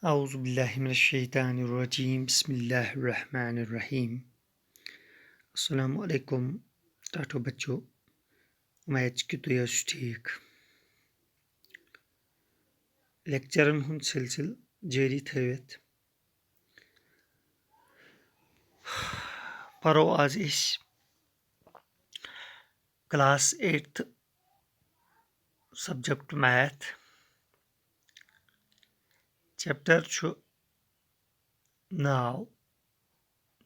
أعوذ بالله من الشيطان الرجيم بسم الله الرحمن الرحيम अस्सलाम वालेकुम टाटो बच्चों उम्मीद कि तुम ठीक लेक्चरन हुंद सिलसिल जारी थवित परो आज class 8th subject math chapter नाव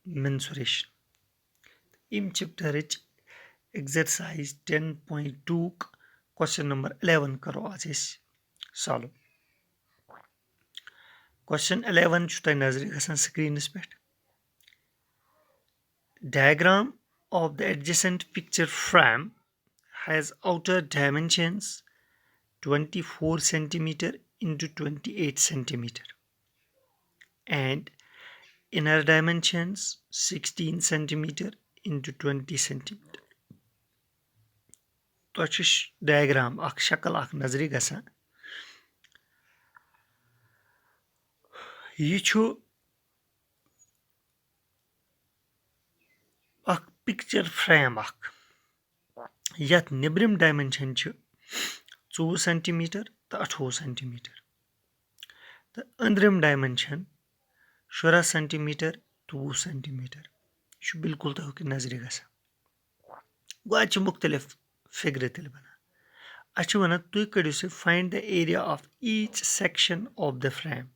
मेंसुरेशन इम चैप्टर एक्सरसाइज 10.2 क्वेश्चन नंबर 11 करो आज सॉल्व क्वेश्चन 11 तुम नजर गसान स्क्रीनस पे Diagram of the adjacent picture frame has outer dimensions 24 centimeter into 28 centimeter and inner dimensions 16 centimeter into 20 centimeter. तो डायग्राम अख शक्ल अख नजरी गसान यह अख पिक्चर फ्रेम अख यथ निब्रिम डायमेंशन 24 सेंटीमीटर तो 28 सेंटीमीटर तो अंदरिम डायमेंशन 16 सेंटीमीटर तो 20 सेंटीमीटर यह बिल्कुल तुक नजर गसान गो मुख्तलिफ फिगर तेल बना वन तुम कड़ो से find the area of each section of the frame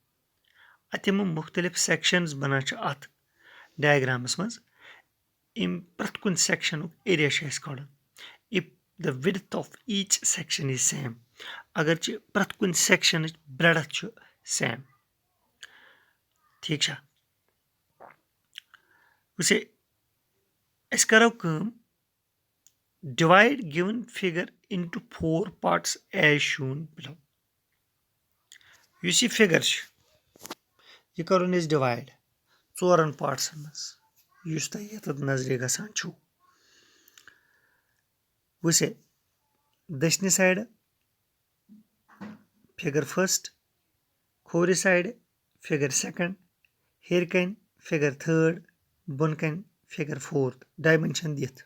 अतम मुख्तलिफ सेक्शंस बना अत डायग्रामस मज इन प्रत कुन सेक्शन एरिया कड़न if the width of each section is same अगर प्रत कुन सेक्शन ब्रेडथ सेम ठीक वैसे अस करो divide given figure into 4 parts as shown below यह फिगर यह करोन अस डिवाइड 4 पार्ट्सन मज नजर गसान वैसे दशनि साइड फिगर फर्स्ट खोर साइड फिगर सेकंड हेर कन फिगर थर्ड बन कन फिगर फोर्थ डायमेंशन दिथ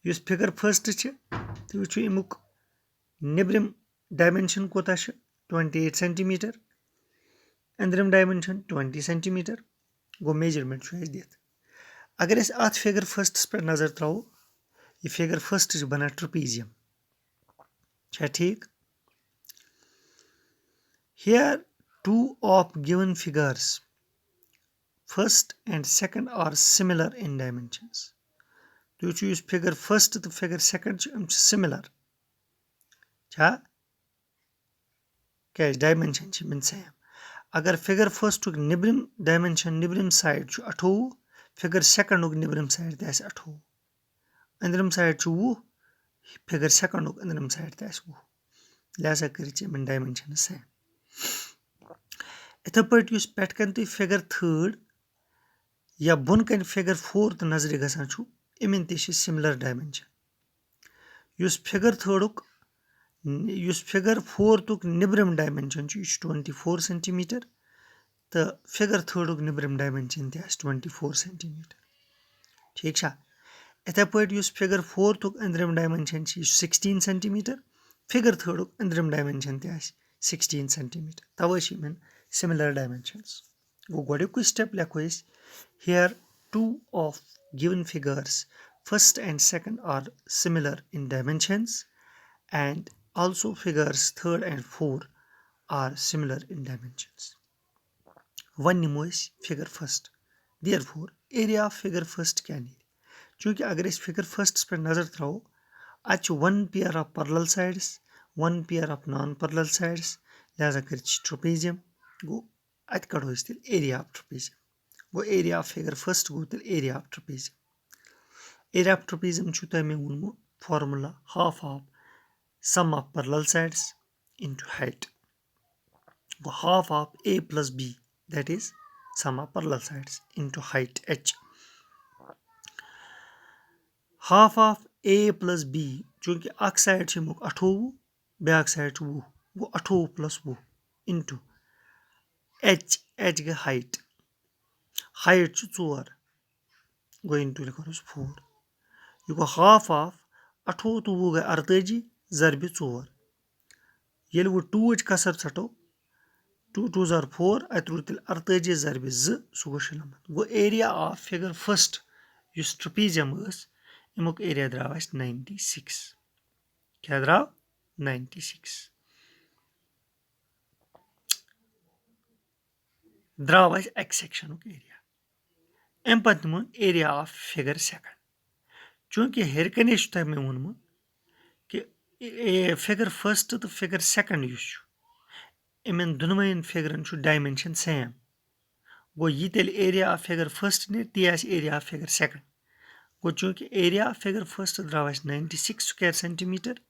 युस फिगर फर्स्ट तुम वो अमुक निब्रिम डायमेंशन कोता 28 सेंटीमीटर अंदरिम डायमेंशन 20 सेंटीमीटर गो मेजरमेंट दिथ अगर अत फिगर फर्स्ट पे नजर त्रो यह फिगर फर्स्ट बना ट्रपीजियम ठीक here two of given figures first and second are similar in dimensions तो यूस फिगर फर्स्ट तो फिगर सेकंड सिमिलर क्या डायमेंशन सेम अगर फिगर फर्स्ट निब्रिम डायमेंशन निब्रिम साइड 28 फिगर सेकंड निब्रिम साइड त 28 अंदरिम साइड 20 फिगर सेकंड अंदरिम साइड त 20 लिहाजा कर डायमेंशन सेम इथे पे पेट कन तुम फिगर थर्ड या बन कन फिगर फोर्थ नजर गसान इमन similar dimension figure third figure fourth निब्रिम डायमेंशन 24 सेंटीमीटर तो फिगर थर्ड निब्रिम डायमेंशन 24 सेंटीमीटर ठीक इथे पे फिगर फोर्थ अंदरिम डायमेंशन 16 सेंटीमीटर फिगर थर्ड अंदरिम डायमेंशन 16 सेंटीमीटर तवे सिमिलर डायमेंशंस गो गोडुक स्टेप लिखो here two of given figures first and second are similar in dimensions and also figures third and fourth are similar in dimensions one nimo is figure first therefore area of figure first क्या नी चूंकि अगर इस figure first पे नजर throw आज one pair of parallel sides one pair of non-parallel sides लिहाजा कर trapezium गो अत कड़ो एरिया ऑफ ट्रपेजियम गो एरिया ऑफ फिगर फर्स्ट गो एरिया ऑफ ट्रपेजियम तुम मे वोनमो formula half of sum of parallel sides into height गो half of a plus b that is sum of parallel sides into height h half of a plus b चूंकि अख side 28 back side 20 गो 28 plus 20 into H गई height height 4 गो into लिखो 4 यह गो half of 28 तो 20 गई 48 ज़रबि 4 ये वो 2 कसर षटो 2 2 ज़र 4 अत रूद तेल 48 ज़रबि 2 सह गो 96 गो area of figure first use trapezium अमुक एरिया द्राव 96 क्या द्राव 96 द्राव एक्स सेक्शन एरिया अम पे निमो एरिया ऑफ फिगर सेकंड चूंकि हेरकन तह मे वोनमु कि फिगर फर्स्ट तो फिगर सेकंड इन दोनवन फिगरन डायमेंशन सेम गो यह तेल एरिया ऑफ फिगर फर्स्ट ने ती एरिया ऑफ फिगर सेकंड गो चूंकि एरिया ऑफ फिगर फर्स्ट द्राव 96 square centimetre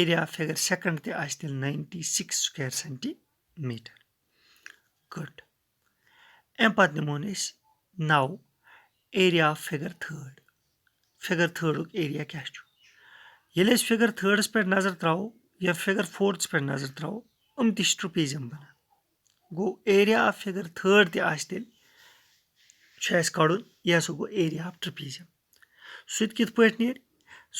area of figure second तेल 96 स्क्वायर सेंटीमीटर गुड अम पे निमो now area of figure third area क्या ये फिगर थर्डस पे नजर त्रो या फिगर फोर्थस पे नजर त्रो ट्रपीजियम बना गो एरिया ऑफ फिगर थर्ड तेल कड़न यह हसा गो एरिया ऑफ ट्रपीजियम सह कित पे नीर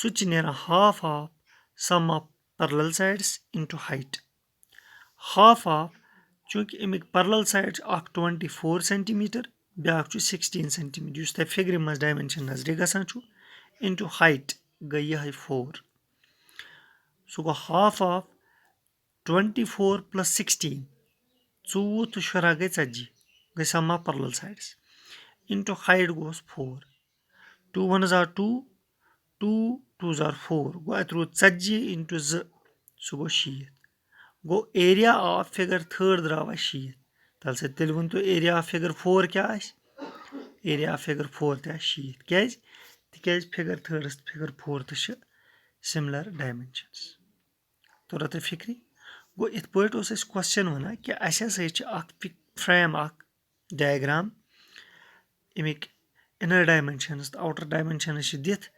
सह half of sum of parallel sides into height half of चूंकि अमिक पैरेलल साइड 24 सेंटीमीटर ब्या 16 सेंटीमीटर इस तह फिगर मज डायमेंशन नजर गसान इनटू हाइट गई यह 4 सह गो हाफ ऑफ 24 + 16 14 तो 14 गई 40 गई sum of parallel sides into height गोस 4 2 1 ज़ार 2 2 2 ज़ार 4 गो अत रूद 40 इनटू 2 सह गो 60 गो एरिया ऑफ फिगर थर्ड द्राव 60 तल से तेल वन तो एरिया ऑफ फिगर 4 क्या एरिया ऑफ फिगर 4 तह 60 क्या तिक फिगर थर्डस फिगर फोर्थ सिमिलर डायमेंशंस तोरा तो फिक्री गो इत पे क्वेश्चन वन कि फ्रेम डायग्राम अमिक इनर डायमेंशंस तो आउटर डायमेंशंस दिथ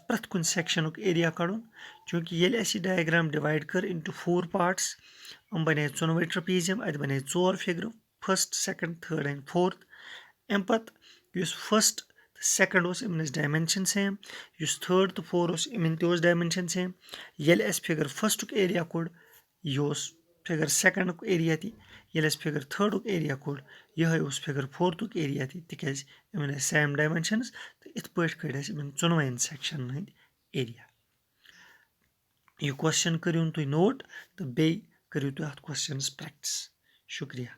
प्रथ कुन सेक्शन एरिया कड़न चूंकि ये डायग्राम डिवाइड कर इनटू 4 पार्ट्स बने 14 ट्रपीजियम अत बने 4 figure first second third and fourth अम पे first second in dimension same third तो 4 इन डायमेंशन सेम ये फिगर फर्स्ट एरिया कोड यह फिगर सेकंड एरिया ये फिगर थर्ड एरिया कोड यह फिगर फोर्थ एरिया तिक इन सेम डायमेंशंस तो इत पे कड़ इन 14 सेक्शन हंद एरिया यह क्वेश्चन करूँ तुम नोट तो बे करू तुम अत क्वेश्चन प्रैक्टिस शुक्रिया।